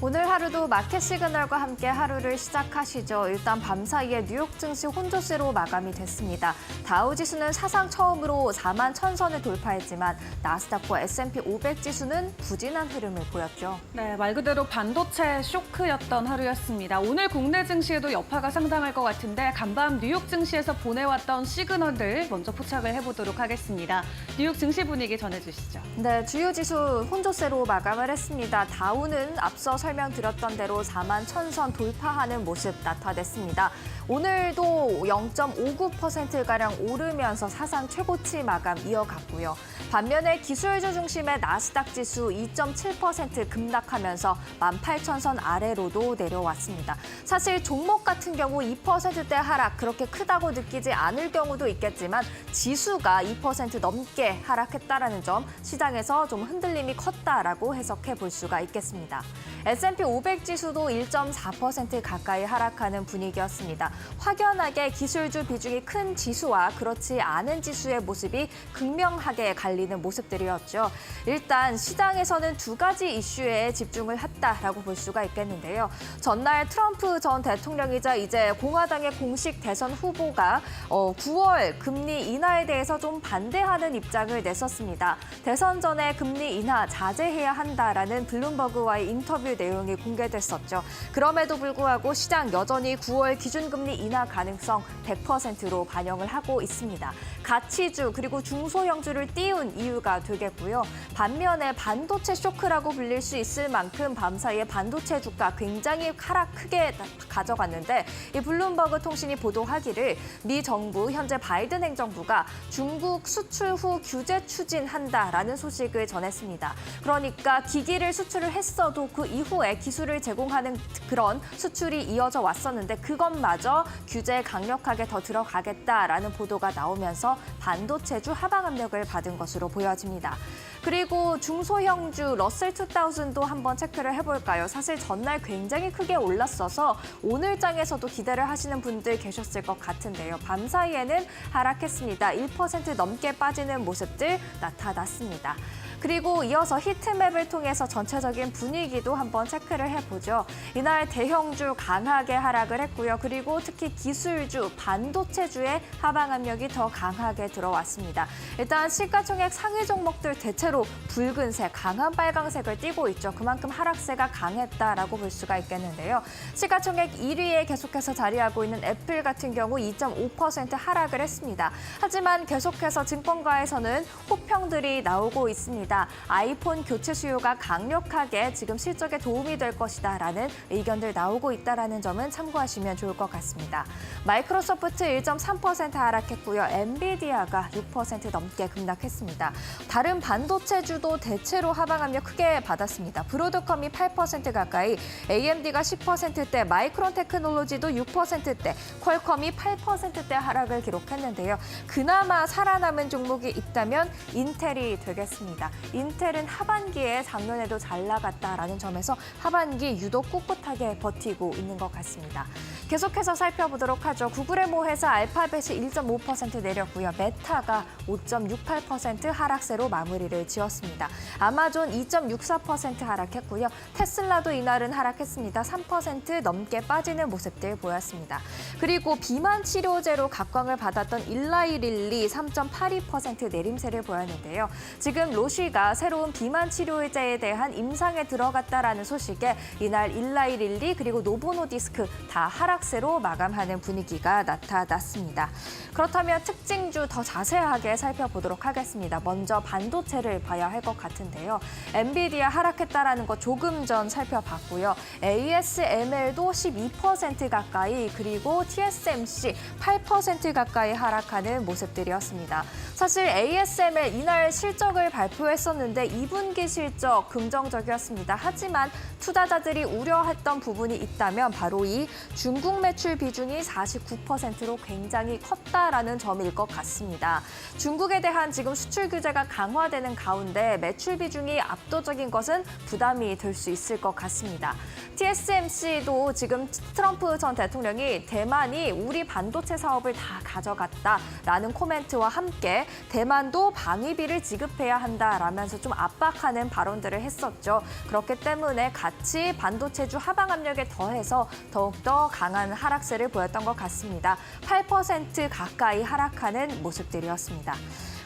오늘 하루도 마켓 시그널과 함께 하루를 시작하시죠. 일단 밤사이에 뉴욕 증시 혼조세로 마감이 됐습니다. 다우 지수는 사상 처음으로 4만 1,000선을 돌파했지만 나스닥과 S&P 500 지수는 부진한 흐름을 보였죠. 네, 말 그대로 반도체 쇼크였던 하루였습니다. 오늘 국내 증시에도 여파가 상당할 것 같은데 간밤 뉴욕 증시에서 보내왔던 시그널들 먼저 포착을 해보도록 하겠습니다. 뉴욕 증시 분위기 전해주시죠. 네, 주요 지수 혼조세로 마감을 했습니다. 다우는 앞서 설명드렸던 대로 4만 1,000선 돌파하는 모습 나타냈습니다. 오늘도 0.59%가량 오르면서 사상 최고치 마감 이어갔고요. 반면에 기술주 중심의 나스닥 지수 2.7% 급락하면서 18,000선 아래로도 내려왔습니다. 사실 종목 같은 경우 2%대 하락 그렇게 크다고 느끼지 않을 경우도 있겠지만 지수가 2% 넘게 하락했다라는 점 시장에서 좀 흔들림이 컸다라고 해석해 볼 수가 있겠습니다. S&P 500 지수도 1.4% 가까이 하락하는 분위기였습니다. 확연하게 기술주 비중이 큰 지수와 그렇지 않은 지수의 모습이 극명하게 갈리는 모습들이었죠. 일단 시장에서는 두 가지 이슈에 집중을 했다라고 볼 수가 있겠는데요. 전날 트럼프 전 대통령이자 이제 공화당의 공식 대선 후보가 9월 금리 인하에 대해서 좀 반대하는 입장을 냈었습니다. 대선 전에 금리 인하 자제해야 한다라는 블룸버그와의 인터뷰 내용이 공개됐었죠. 그럼에도 불구하고 시장 여전히 9월 기준금리 인하 가능성 100%로 반영을 하고 있습니다. 가치주 그리고 중소형주를 띄운 이유가 되겠고요. 반면에 반도체 쇼크라고 불릴 수 있을 만큼 밤사이에 반도체 주가 굉장히 하락 크게 가져갔는데 이 블룸버그 통신이 보도하기를 미 정부 현재 바이든 행정부가 중국 수출 후 규제 추진한다라는 소식을 전했습니다. 그러니까 기기를 수출을 했어도 그 이후에 기술을 제공하는 그런 수출이 이어져 왔었는데 그것마저 규제에 강력하게 더 들어가겠다라는 보도가 나오면서 반도체주 하방 압력을 받은 것으로 보여집니다. 그리고 중소형주 러셀 2000도 한번 체크를 해볼까요? 사실 전날 굉장히 크게 올랐어서 오늘 장에서도 기대를 하시는 분들 계셨을 것 같은데요. 밤사이에는 하락했습니다. 1% 넘게 빠지는 모습들 나타났습니다. 그리고 이어서 히트맵을 통해서 전체적인 분위기도 한번 체크를 해보죠. 이날 대형주 강하게 하락을 했고요. 그리고 특히 기술주, 반도체주의 하방 압력이 더 강하게 들어왔습니다. 일단 시가총액 상위 종목들 대체로 붉은색, 강한 빨강색을 띠고 있죠. 그만큼 하락세가 강했다라고 볼 수가 있겠는데요. 시가총액 1위에 계속해서 자리하고 있는 애플 같은 경우 2.5% 하락을 했습니다. 하지만 계속해서 증권가에서는 호평들이 나오고 있습니다. 아이폰 교체 수요가 강력하게 지금 실적에 도움이 될 것이다라는 의견들 나오고 있다는 점은 참고하시면 좋을 것 같습니다. 마이크로소프트 1.3% 하락했고요. 엔비디아가 6% 넘게 급락했습니다. 다른 반도체주도 대체로 하방 압력 크게 받았습니다. 브로드컴이 8% 가까이, AMD가 10%대, 마이크론 테크놀로지도 6%대, 퀄컴이 8%대 하락을 기록했는데요. 그나마 살아남은 종목이 있다면 인텔이 되겠습니다. 인텔은 하반기에 작년에도 잘 나갔다라는 점에서 하반기 유독 꿋꿋하게 버티고 있는 것 같습니다. 계속해서 살펴보도록 하죠. 구글의 모회사 알파벳이 1.5% 내렸고요. 메타가 5.68% 하락세로 마무리를 지었습니다. 아마존 2.64% 하락했고요. 테슬라도 이날은 하락했습니다. 3% 넘게 빠지는 모습들 보였습니다. 그리고 비만 치료제로 각광을 받았던 일라이릴리 3.82% 내림세를 보였는데요. 지금 로시가 새로운 비만 치료제에 대한 임상에 들어갔다라는 소식에 이날 일라이릴리 그리고 노보노디스크 다 하락세로 마감하는 분위기가 나타났습니다. 그렇다면 특징주 더 자세하게 살펴보도록 하겠습니다. 먼저 반도체를 봐야 할 것 같은데요. 엔비디아 하락했다라는 거 조금 전 살펴봤고요. ASML도 12% 가까이 그리고 TSMC 8% 가까이 하락하는 모습들이었습니다. 사실 ASML 이날 실적을 발표했었는데 2분기 실적 긍정적이었습니다. 하지만 투자자들이 우려했던 부분이 있다면 바로 이 중국 중국 매출 비중이 49%로 굉장히 컸다라는 점일 것 같습니다. 중국에 대한 지금 수출 규제가 강화되는 가운데 매출 비중이 압도적인 것은 부담이 될 수 있을 것 같습니다. TSMC도 지금 트럼프 전 대통령이 대만이 우리 반도체 사업을 다 가져갔다라는 코멘트와 함께 대만도 방위비를 지급해야 한다라면서 좀 압박하는 발언들을 했었죠. 그렇기 때문에 같이 반도체주 하방 압력에 더해서 더욱더 강한 하락세를 보였던 것 같습니다. 8% 가까이 하락하는 모습들이었습니다.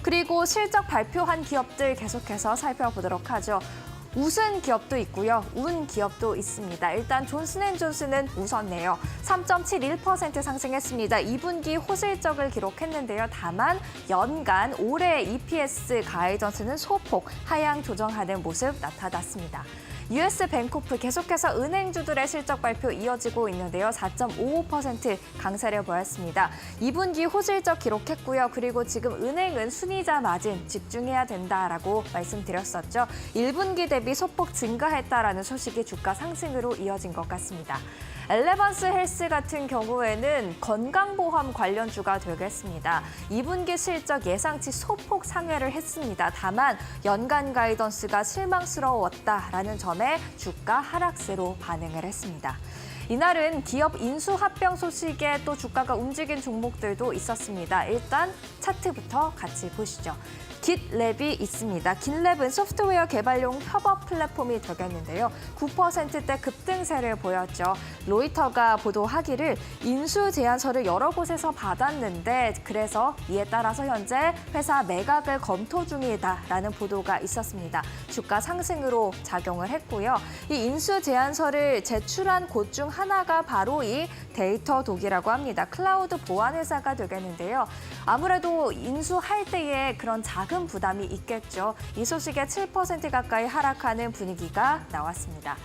그리고 실적 발표한 기업들 계속해서 살펴보도록 하죠. 웃은 기업도 있고요. 운 기업도 있습니다. 일단 존슨앤존슨은 웃었네요. 3.71% 상승했습니다. 2분기 호실적을 기록했는데요. 다만 연간 올해 EPS 가이던스는 소폭 하향 조정하는 모습 나타났습니다. US 뱅코프 계속해서 은행주들의 실적 발표 이어지고 있는데요. 4.55% 강세를 보였습니다. 2분기 호실적 기록했고요. 그리고 지금 은행은 순이자 마진 집중해야 된다라고 말씀드렸었죠. 1분기 대비 소폭 증가했다라는 소식이 주가 상승으로 이어진 것 같습니다. 엘레번스 헬스 같은 경우에는 건강보험 관련주가 되겠습니다. 2분기 실적 예상치 소폭 상회를 했습니다. 다만 연간 가이던스가 실망스러웠다라는 점에 주가 하락세로 반응을 했습니다. 이날은 기업 인수 합병 소식에 또 주가가 움직인 종목들도 있었습니다. 일단 차트부터 같이 보시죠. 깃랩이 있습니다. 깃랩은 소프트웨어 개발용 협업 플랫폼이 되겠는데요. 9%대 급등세를 보였죠. 로이터가 보도하기를 인수 제안서를 여러 곳에서 받았는데 그래서 이에 따라서 현재 회사 매각을 검토 중이다라는 보도가 있었습니다. 주가 상승으로 작용을 했고요. 이 인수 제안서를 제출한 곳 중 하나가 바로 이 데이터독이라고 합니다. 클라우드 보안 회사가 되겠는데요. 아무래도 인수할 때에 그런 작은 부담이 있겠죠. 이 소식에 7% 가까이 하락하는 분위기가 나왔습니다.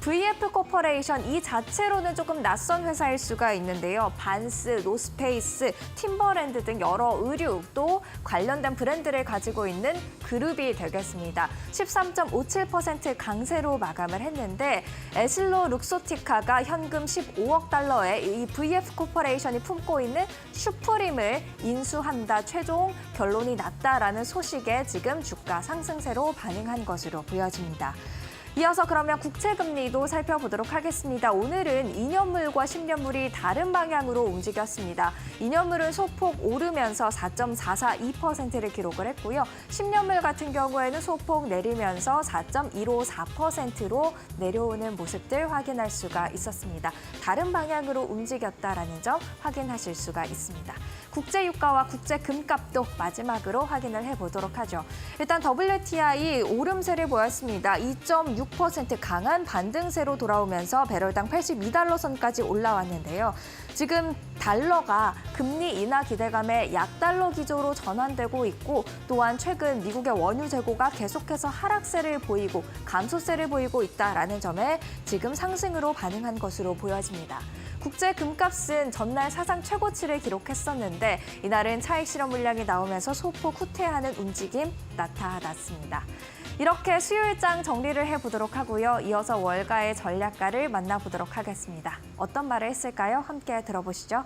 VF 코퍼레이션 이 자체로는 조금 낯선 회사일 수가 있는데요. 반스, 노스페이스, 팀버랜드 등 여러 의류 또 관련된 브랜드를 가지고 있는 그룹이 되겠습니다. 13.57% 강세로 마감을 했는데 에슬로 룩소티카가 현금 15억 달러의 이 VF 코퍼레이션이 품고 있는 슈프림을 인수한다. 최종 결론이 났다라는 소식에 지금 주가 상승세로 반응한 것으로 보여집니다. 이어서 그러면 국채금리도 살펴보도록 하겠습니다. 오늘은 2년물과 10년물이 다른 방향으로 움직였습니다. 2년물은 소폭 오르면서 4.442%를 기록을 했고요. 10년물 같은 경우에는 소폭 내리면서 4.154%로 내려오는 모습들 확인할 수가 있었습니다. 다른 방향으로 움직였다라는 점 확인하실 수가 있습니다. 국제유가와 국제금값도 마지막으로 확인을 해보도록 하죠. 일단 WTI 오름세를 보였습니다. 2.6% 강한 반등세로 돌아오면서 배럴당 82달러 선까지 올라왔는데요. 지금 달러가 금리 인하 기대감에 약달러 기조로 전환되고 있고 또한 최근 미국의 원유 재고가 계속해서 하락세를 보이고 감소세를 보이고 있다라는 점에 지금 상승으로 반응한 것으로 보여집니다. 국제 금값은 전날 사상 최고치를 기록했었는데 이날은 차익 실현 물량이 나오면서 소폭 후퇴하는 움직임 나타났습니다. 이렇게 수요일장 정리를 해보도록 하고요. 이어서 월가의 전략가를 만나보도록 하겠습니다. 어떤 말을 했을까요? 함께 들어보시죠.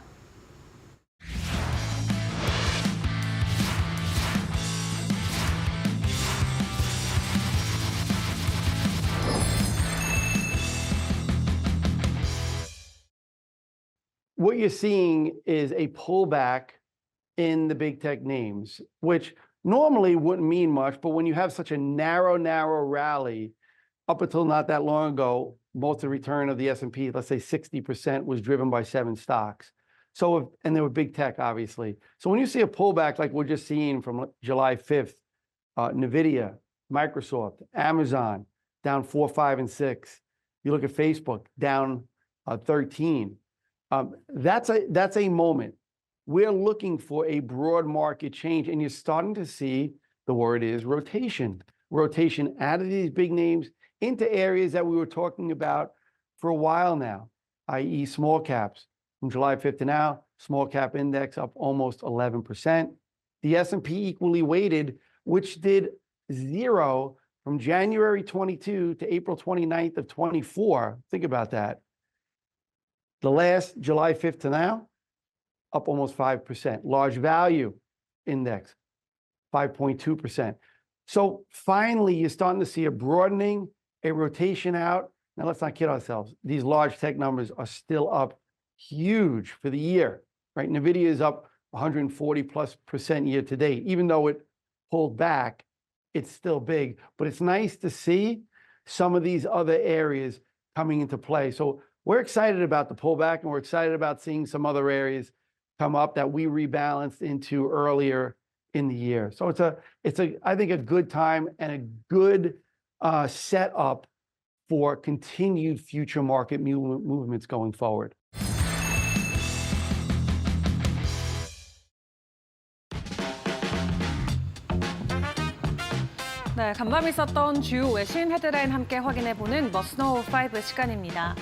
What you're seeing is a pullback in the big tech names, which normally wouldn't mean much, but when you have such a narrow rally, up until not that long ago, most of the return of the S&P, let's say 60%, was driven by 7 stocks. So, and they were big tech, obviously. So when you see a pullback like we're just seeing from July 5th, NVIDIA, Microsoft, Amazon, down 4, 5, and 6. You look at Facebook, down 13. That's a moment. We're looking for a broad market change, and you're starting to see, the word is rotation. Rotation out of these big names into areas that we were talking about for a while now, i.e. small caps. From July 5th to now, small cap index up almost 11%. The S&P equally weighted, which did 0 from January 22 to April 29th of 24. Think about that. The last July 5th to now, up almost 5%. Large value index, 5.2%. So finally, you're starting to see a broadening, a rotation out. Now, let's not kid ourselves. These large tech numbers are still up huge for the year, right? NVIDIA is up 140+% year to date. Even though it pulled back, it's still big. But it's nice to see some of these other areas coming into play. So we're excited about the pullback, and we're excited about seeing some other areas come up that we rebalanced into earlier in the year. So it's I think a good time and a good setup for continued future market movements going forward. 네, 간밤 있었던 주요 외신 헤드라인 함께 확인해보는 머스노우 5 시간입니다.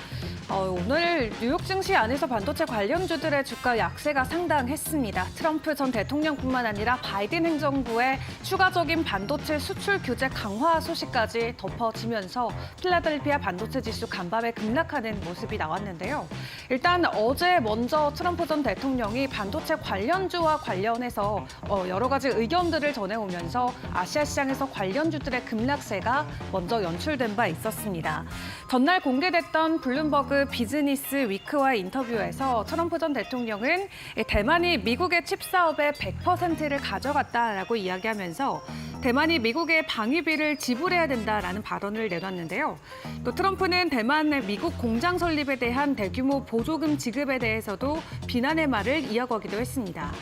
오늘 뉴욕 증시 안에서 반도체 관련주들의 주가 약세가 상당했습니다. 트럼프 전 대통령뿐만 아니라 바이든 행정부의 추가적인 반도체 수출 규제 강화 소식까지 덮어지면서 필라델피아 반도체 지수 간밤에 급락하는 모습이 나왔는데요. 일단 어제 먼저 트럼프 전 대통령이 반도체 관련주와 관련해서 여러 가지 의견들을 전해오면서 아시아 시장에서 관련주들의 급락세가 먼저 연출된 바 있었습니다. 전날 공개됐던 블룸버그 비즈니스 위크와의 인터뷰에서 트럼프 전 대통령은 대만이 미국의 칩 사업의 100%를 가져갔다라고 이야기하면서 대만이 미국의 방위비를 지불해야 된다라는 발언을 내놨는데요. 또 트럼프는 대만의 미국 공장 설립에 대한 대규모 보조금 지급에 대해서도 비난의 말을 이어가기도 했습니다.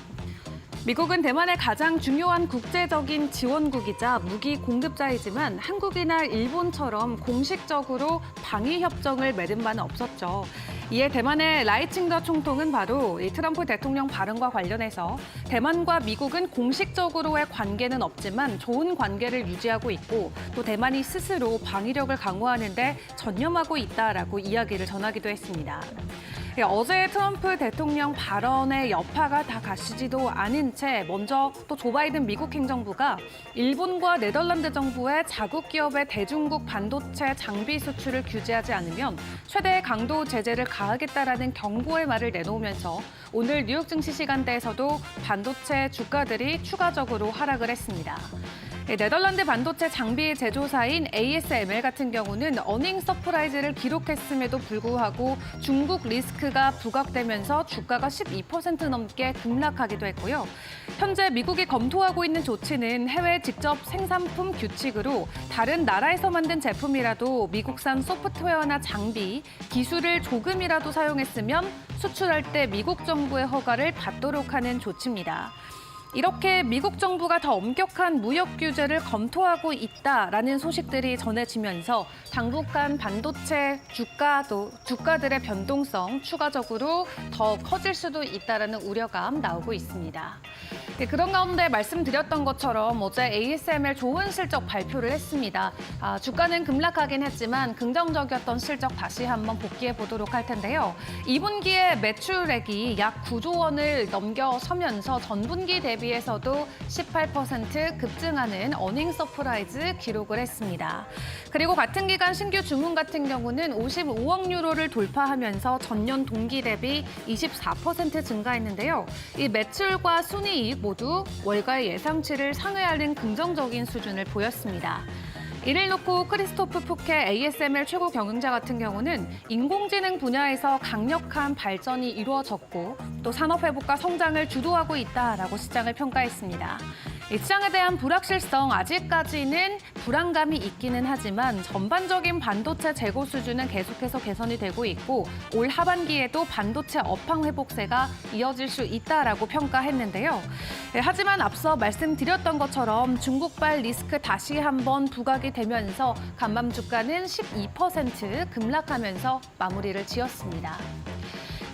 미국은 대만의 가장 중요한 국제적인 지원국이자 무기 공급자이지만 한국이나 일본처럼 공식적으로 방위 협정을 맺은 바는 없었죠. 이에 대만의 라이칭더 총통은 바로 이 트럼프 대통령 발언과 관련해서 대만과 미국은 공식적으로의 관계는 없지만 좋은 관계를 유지하고 있고 또 대만이 스스로 방위력을 강화하는 데 전념하고 있다라고 이야기를 전하기도 했습니다. 어제 트럼프 대통령 발언의 여파가 다 가시지도 않은 채 먼저 또 조 바이든 미국 행정부가 일본과 네덜란드 정부의 자국 기업의 대중국 반도체 장비 수출을 규제하지 않으면 최대 강도 제재를 가하겠다라는 경고의 말을 내놓으면서 오늘 뉴욕 증시 시간대에서도 반도체 주가들이 추가적으로 하락을 했습니다. 네덜란드 반도체 장비 제조사인 ASML 같은 경우는 어닝 서프라이즈를 기록했음에도 불구하고 중국 리스크가 부각되면서 주가가 12% 넘게 급락하기도 했고요. 현재 미국이 검토하고 있는 조치는 해외 직접 생산품 규칙으로 다른 나라에서 만든 제품이라도 미국산 소프트웨어나 장비, 기술을 조금이라도 사용했으면 수출할 때 미국 정부의 허가를 받도록 하는 조치입니다. 이렇게 미국 정부가 더 엄격한 무역 규제를 검토하고 있다라는 소식들이 전해지면서 당분간 반도체 주가들의 변동성 추가적으로 더 커질 수도 있다라는 우려감 나오고 있습니다. 그런 가운데 말씀드렸던 것처럼 어제 ASML 좋은 실적 발표를 했습니다. 주가는 급락하긴 했지만 긍정적이었던 실적 다시 한번 복귀해 보도록 할 텐데요. 2분기에 매출액이 약 9조 원을 넘겨서면서 전분기 대비해서도 18% 급증하는 어닝 서프라이즈 기록을 했습니다. 그리고 같은 기간 신규 주문 같은 경우는 55억 유로를 돌파하면서 전년 동기 대비 24% 증가했는데요. 이 매출과 순이익 모두 월가의 예상치를 상회하는 긍정적인 수준을 보였습니다. 이를 놓고 크리스토프 푸케 ASML 최고 경영자 같은 경우는 인공지능 분야에서 강력한 발전이 이루어졌고 또 산업 회복과 성장을 주도하고 있다라고 시장을 평가했습니다. 이 시장에 대한 불확실성 아직까지는 불안감이 있기는 하지만 전반적인 반도체 재고 수준은 계속해서 개선이 되고 있고 올 하반기에도 반도체 업황 회복세가 이어질 수 있다라고 평가했는데요. 하지만 앞서 말씀드렸던 것처럼 중국발 리스크 다시 한번 부각이 되면서 간밤 주가는 12% 급락하면서 마무리를 지었습니다.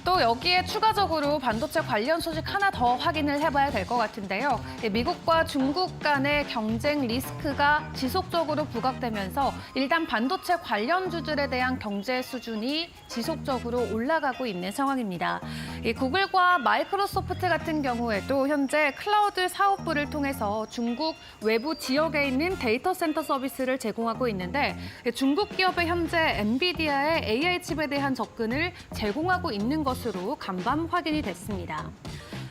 또 여기에 추가적으로 반도체 관련 소식 하나 더 확인을 해봐야 될 것 같은데요. 미국과 중국 간의 경쟁 리스크가 지속적으로 부각되면서 일단 반도체 관련주들에 대한 경제 수준이 지속적으로 올라가고 있는 상황입니다. 이 구글과 마이크로소프트 같은 경우에도 현재 클라우드 사업부를 통해서 중국 외부 지역에 있는 데이터 센터 서비스를 제공하고 있는데 중국 기업의 현재 엔비디아의 AI 칩에 대한 접근을 제공하고 있는 것으로 간밤 확인이 됐습니다.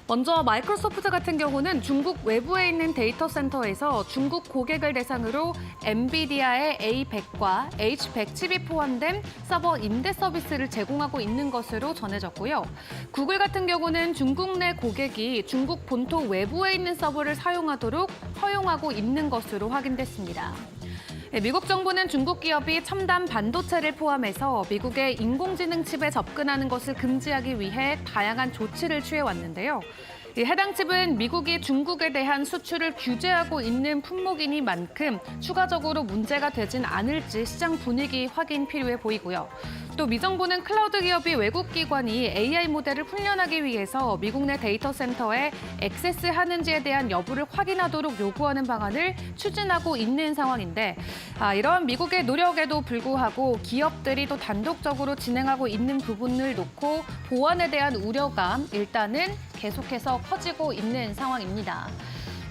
먼저 마이크로소프트 같은 경우는 중국 외부에 있는 데이터 센터에서 중국 고객을 대상으로 엔비디아의 A100과 H100 칩이 포함된 서버 임대 서비스를 제공하고 있는 것으로 전해졌고요. 구글 같은 경우는 중국 내 고객이 중국 본토 외부에 있는 서버를 사용하도록 허용하고 있는 것으로 확인됐습니다. 미국 정부는 중국 기업이 첨단 반도체를 포함해서 미국의 인공지능 칩에 접근하는 것을 금지하기 위해 다양한 조치를 취해왔는데요. 해당 칩은 미국이 중국에 대한 수출을 규제하고 있는 품목이니만큼 추가적으로 문제가 되진 않을지 시장 분위기 확인 필요해 보이고요. 또 미 정부는 클라우드 기업이 외국 기관이 AI 모델을 훈련하기 위해서 미국 내 데이터 센터에 액세스하는지에 대한 여부를 확인하도록 요구하는 방안을 추진하고 있는 상황인데 이러한 미국의 노력에도 불구하고 기업들이 또 단독적으로 진행하고 있는 부분을 놓고 보안에 대한 우려가 일단은 계속해서 커지고 있는 상황입니다.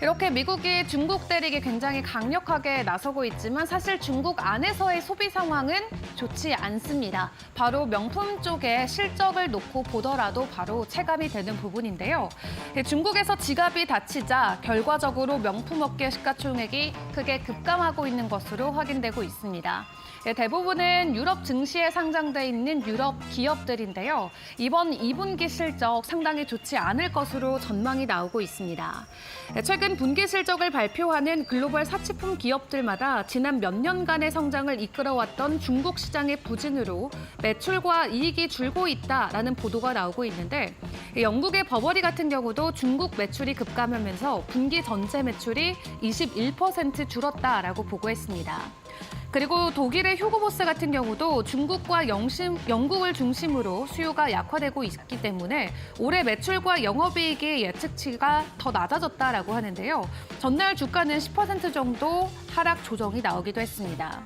이렇게 미국이 중국 대립에 굉장히 강력하게 나서고 있지만 사실 중국 안에서의 소비 상황은 좋지 않습니다. 바로 명품 쪽에 실적을 놓고 보더라도 바로 체감이 되는 부분인데요. 중국에서 지갑이 닫히자 결과적으로 명품 업계 시가총액이 크게 급감하고 있는 것으로 확인되고 있습니다. 대부분은 유럽 증시에 상장돼 있는 유럽 기업들인데요. 이번 2분기 실적 상당히 좋지 않을 것으로 전망이 나오고 있습니다. 최근 분기 실적을 발표하는 글로벌 사치품 기업들마다 지난 몇 년간의 성장을 이끌어왔던 중국 시장의 부진으로 매출과 이익이 줄고 있다라는 보도가 나오고 있는데 영국의 버버리 같은 경우도 중국 매출이 급감하면서 분기 전체 매출이 21% 줄었다라고 보고했습니다. 그리고 독일의 휴고보스 같은 경우도 중국과 영국을 중심으로 수요가 약화되고 있기 때문에 올해 매출과 영업이익의 예측치가 더 낮아졌다라고 하는데요. 전날 주가는 10% 정도 하락 조정이 나오기도 했습니다.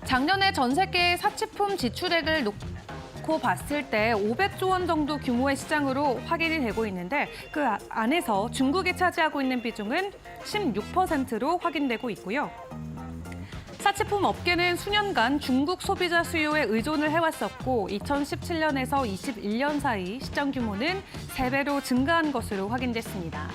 작년에 전 세계의 사치품 지출액을 놓고 봤을 때 500조 원 정도 규모의 시장으로 확인이 되고 있는데 그 안에서 중국이 차지하고 있는 비중은 16%로 확인되고 있고요. 사치품 업계는 수년간 중국 소비자 수요에 의존을 해왔었고 2017년에서 21년 사이 시장 규모는 3배로 증가한 것으로 확인됐습니다.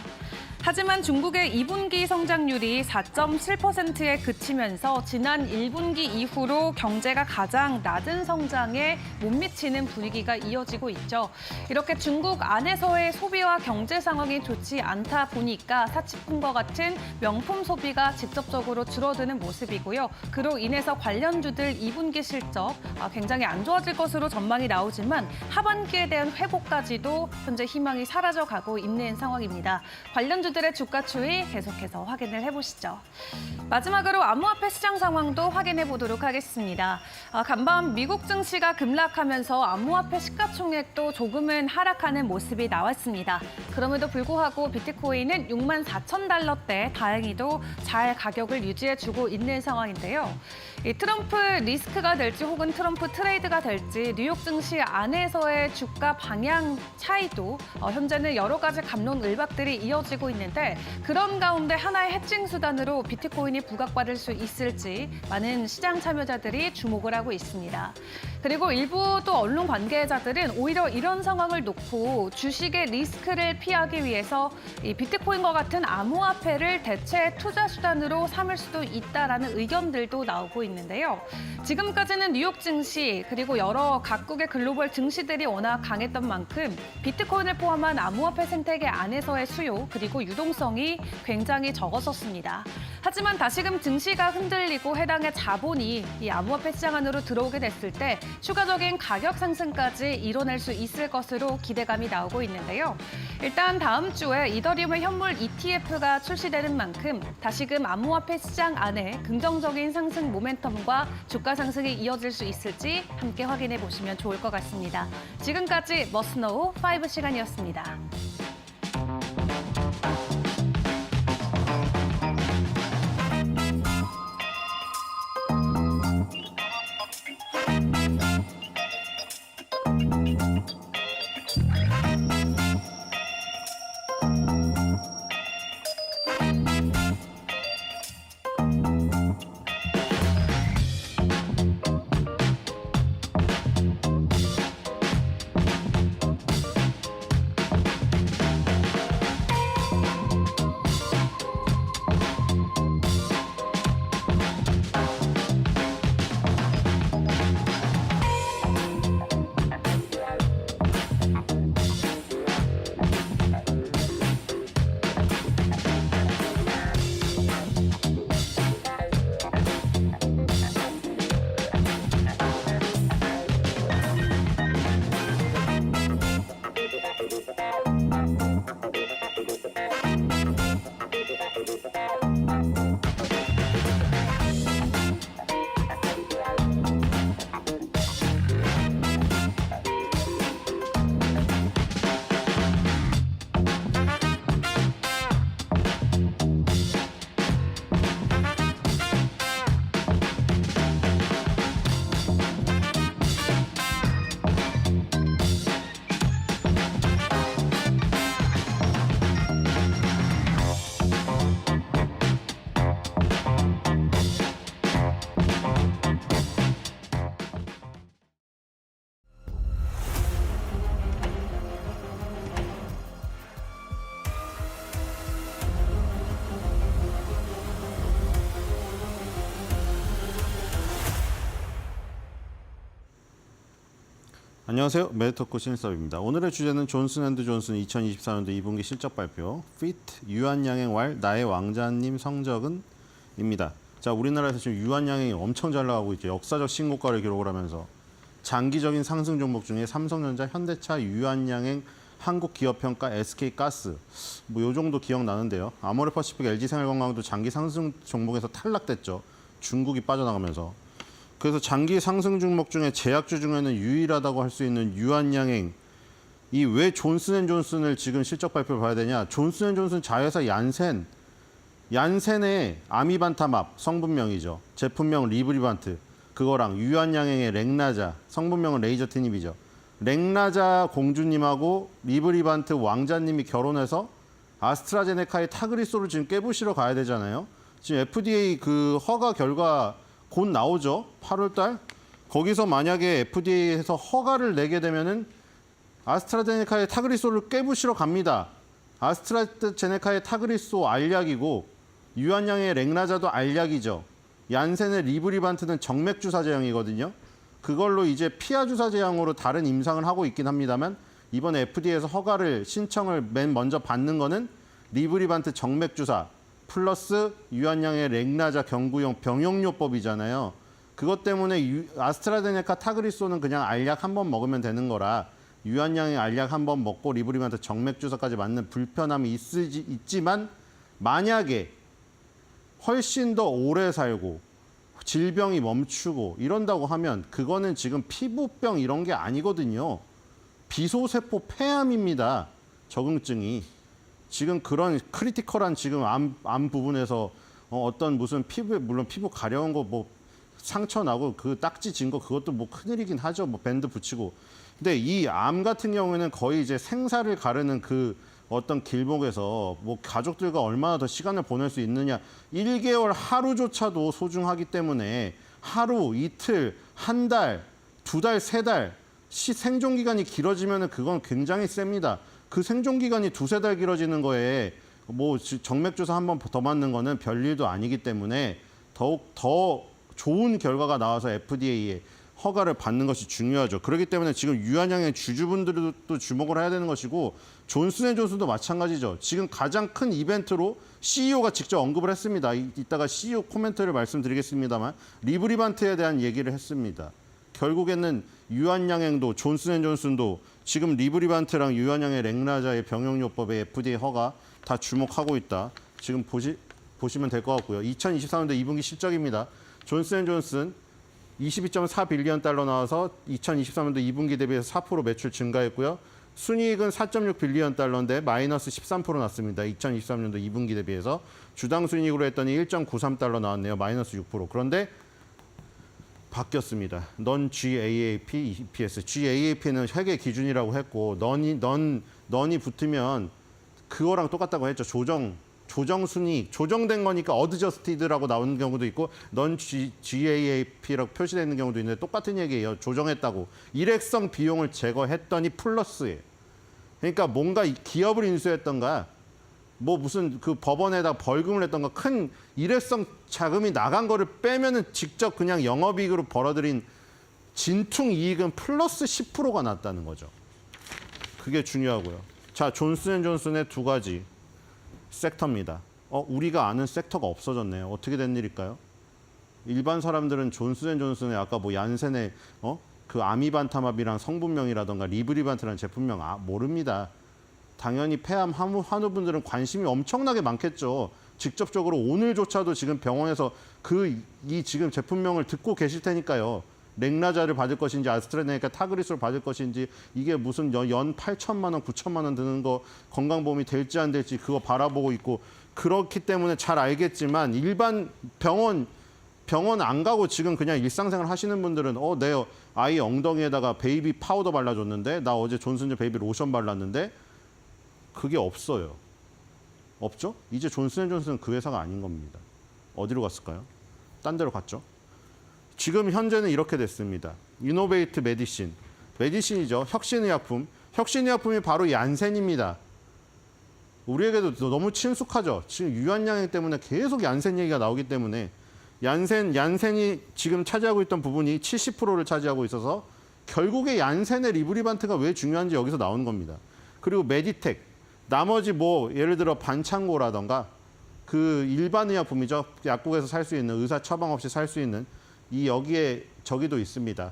하지만 중국의 2분기 성장률이 4.7%에 그치면서 지난 1분기 이후로 경제가 가장 낮은 성장에 못 미치는 분위기가 이어지고 있죠. 이렇게 중국 안에서의 소비와 경제 상황이 좋지 않다 보니까 사치품과 같은 명품 소비가 직접적으로 줄어드는 모습이고요. 그로 인해서 관련주들 2분기 실적 굉장히 안 좋아질 것으로 전망이 나오지만 하반기에 대한 회복까지도 현재 희망이 사라져가고 있는 상황입니다. 관련주들의 주가 추이 계속해서 확인을 해보시죠. 마지막으로 암호화폐 시장 상황도 확인해 보도록 하겠습니다. 간밤 미국 증시가 급락하면서 암호화폐 시가총액도 조금은 하락하는 모습이 나왔습니다. 그럼에도 불구하고 비트코인은 64,000달러대 다행히도 잘 가격을 유지해주고 있는 상황인데요. 이 트럼프 리스크가 될지 혹은 트럼프 트레이드가 될지 뉴욕 증시 안에서의 주가 방향 차이도 현재는 여러 가지 갑론 을박들이 이어지고 있는데 그런 가운데 하나의 해칭 수단으로 비트코인이 부각받을 수 있을지 많은 시장 참여자들이 주목을 하고 있습니다. 그리고 일부 또 언론 관계자들은 오히려 이런 상황을 놓고 주식의 리스크를 피하기 위해서 이 비트코인과 같은 암호화폐를 대체 투자 수단으로 삼을 수도 있다라는 의견들도 나오고 있는데요. 지금까지는 뉴욕 증시 그리고 여러 각국의 글로벌 증시들이 워낙 강했던 만큼 비트코인을 포함한 암호화폐 생태계 안에서의 수요 그리고 유동성이 굉장히 적었었습니다. 하지만 다시금 증시가 흔들리고 해당의 자본이 이 암호화폐 시장 안으로 들어오게 됐을 때 추가적인 가격 상승까지 이뤄낼 수 있을 것으로 기대감이 나오고 있는데요. 일단 다음 주에 이더리움의 현물 ETF가 출시되는 만큼 다시금 암호화폐 시장 안에 긍정적인 상승 모멘텀과 주가 상승이 이어질 수 있을지 함께 확인해 보시면 좋을 것 같습니다. 지금까지 머스노우 5 시간이었습니다. 안녕하세요. 메디터코 신일섭입니다. 오늘의 주제는 존슨앤드존슨 2024년도 2분기 실적 발표 피트 유한양행 왈 나의 왕자님 성적은 입니다. 자, 우리나라에서 지금 유한양행이 엄청 잘 나가고 있죠. 역사적 신고가를 기록을 하면서 장기적인 상승 종목 중에 삼성전자, 현대차, 유한양행, 한국기업평가, SK가스 뭐 요 정도 기억나는데요. 아모레퍼시픽, LG생활건강도 장기 상승 종목에서 탈락됐죠. 중국이 빠져나가면서. 그래서 장기 상승 종목 중에 제약주 중에는 유일하다고 할 수 있는 유한양행. 이 왜 존슨앤존슨을 지금 실적 발표를 봐야 되냐? 존슨앤존슨 자회사 얀센의 아미반타맙 성분명이죠. 제품명 리브리반트. 그거랑 유한양행의 렉나자 성분명은 레이저티닙이죠. 렉나자 공주님하고 리브리반트 왕자님이 결혼해서 아스트라제네카의 타그리소를 지금 깨부시러 가야 되잖아요. 지금 FDA 그 허가 결과 곧 나오죠. 8월 달. 거기서 만약에 FDA에서 허가를 내게 되면은 아스트라제네카의 타그리소를 깨부시러 갑니다. 아스트라제네카의 타그리소 알약이고 유한양의 렉나자도 알약이죠. 얀센의 리브리반트는 정맥주사 제형이거든요. 그걸로 이제 피하주사 제형으로 다른 임상을 하고 있긴 합니다만 이번에 FDA에서 허가를 신청을 맨 먼저 받는 거는 리브리반트 정맥주사 플러스 유한양의 렉나자 경구용 병용요법이잖아요. 그것 때문에 아스트라제네카 타그리소는 그냥 알약 한 번 먹으면 되는 거라 유한양의 알약 한 번 먹고 리브리반트 정맥주사까지 맞는 불편함이 있지만 만약에 훨씬 더 오래 살고 질병이 멈추고 이런다고 하면 그거는 지금 피부병 이런 게 아니거든요. 비소세포 폐암입니다. 적응증이. 지금 그런 크리티컬한 지금 암 부분에서 어떤 무슨 피부에 물론 피부 가려운 거 뭐 상처 나고 그 딱지 진 거 그것도 뭐 큰일이긴 하죠. 뭐 밴드 붙이고. 근데 이 암 같은 경우에는 거의 이제 생사를 가르는 그 어떤 길목에서 뭐 가족들과 얼마나 더 시간을 보낼 수 있느냐. 1개월 하루조차도 소중하기 때문에 하루, 이틀, 한 달, 두 달, 세 달 생존 기간이 길어지면은 그건 굉장히 셉니다. 그 생존 기간이 두세 달 길어지는 거에 뭐 정맥주사 한 번 더 맞는 거는 별일도 아니기 때문에 더욱 더 좋은 결과가 나와서 FDA에 허가를 받는 것이 중요하죠. 그렇기 때문에 지금 유한양의 주주분들도 주목을 해야 되는 것이고 존슨앤존슨도 마찬가지죠. 지금 가장 큰 이벤트로 CEO가 직접 언급을 했습니다. 이따가 CEO 코멘트를 말씀드리겠습니다만 리브리반트에 대한 얘기를 했습니다. 결국에는 유한양행도 존슨앤존슨도 지금 리브리반트랑 유한양의 렉나자의 병용요법의 FDA 허가 다 주목하고 있다. 지금 보시면 될 것 같고요. 2023년도 2분기 실적입니다. 존슨앤존슨 22.4빌리언 달러 나와서 2023년도 2분기 대비해서 4% 매출 증가했고요. 순이익은 4.6빌리언 달러인데 마이너스 13% 났습니다. 2023년도 2분기 대비해서 주당 순이익으로 했더니 1.93달러 나왔네요. 마이너스 6%. 그런데 바뀌었습니다. non-GAAP EPS. GAAP는 회계 기준이라고 했고 넌이 붙으면 그거랑 똑같다고 했죠. 조정 순이익, 조정된 거니까 어드저스티드라고 나오는 경우도 있고 non-GAAP라고 표시되어 있는 경우도 있는데 똑같은 얘기예요. 조정했다고. 일회성 비용을 제거했더니 플러스예요. 그러니까 뭔가 기업을 인수했던가 뭐 무슨 그 법원에다 벌금을 냈던가 큰 일회성 자금이 나간 거를 빼면은 직접 그냥 영업이익으로 벌어들인 진퉁 이익은 플러스 10%가 났다는 거죠. 그게 중요하고요. 자, 존슨앤존슨의 두 가지 섹터입니다. 우리가 아는 섹터가 없어졌네요. 어떻게 된 일일까요? 일반 사람들은 존슨앤존슨의 아까 뭐 얀센의 그 아미반타맙이랑 성분명이라던가 리브리반트라는 제품명 모릅니다. 당연히 폐암 환우분들은 관심이 엄청나게 많겠죠. 직접적으로 오늘조차도 지금 병원에서 이 지금 제품명을 듣고 계실 테니까요. 렉나자를 받을 것인지 아스트라제네카 타그리소를 받을 것인지 이게 무슨 연 8천만 원, 9천만 원 드는 거 건강보험이 될지 안 될지 그거 바라보고 있고 그렇기 때문에 잘 알겠지만 일반 병원 안 가고 지금 그냥 일상생활 하시는 분들은 내 아이 엉덩이에다가 베이비 파우더 발라줬는데 나 어제 존슨즈 베이비 로션 발랐는데 그게 없어요. 없죠? 이제 존슨앤존슨은 그 회사가 아닌 겁니다. 어디로 갔을까요? 딴 데로 갔죠? 지금 현재는 이렇게 됐습니다. 이노베이트 메디신. 메디신이죠. 혁신의약품. 혁신의약품이 바로 얀센입니다. 우리에게도 너무 친숙하죠. 지금 유한양행 때문에 계속 얀센 얘기가 나오기 때문에 얀센이 지금 차지하고 있던 부분이 70%를 차지하고 있어서 결국에 얀센의 리브리반트가 왜 중요한지 여기서 나오는 겁니다. 그리고 메디텍, 나머지 뭐 예를 들어 반창고라던가 그 일반 의약품이죠. 약국에서 살 수 있는 의사 처방 없이 살 수 있는 이 여기에 저기도 있습니다.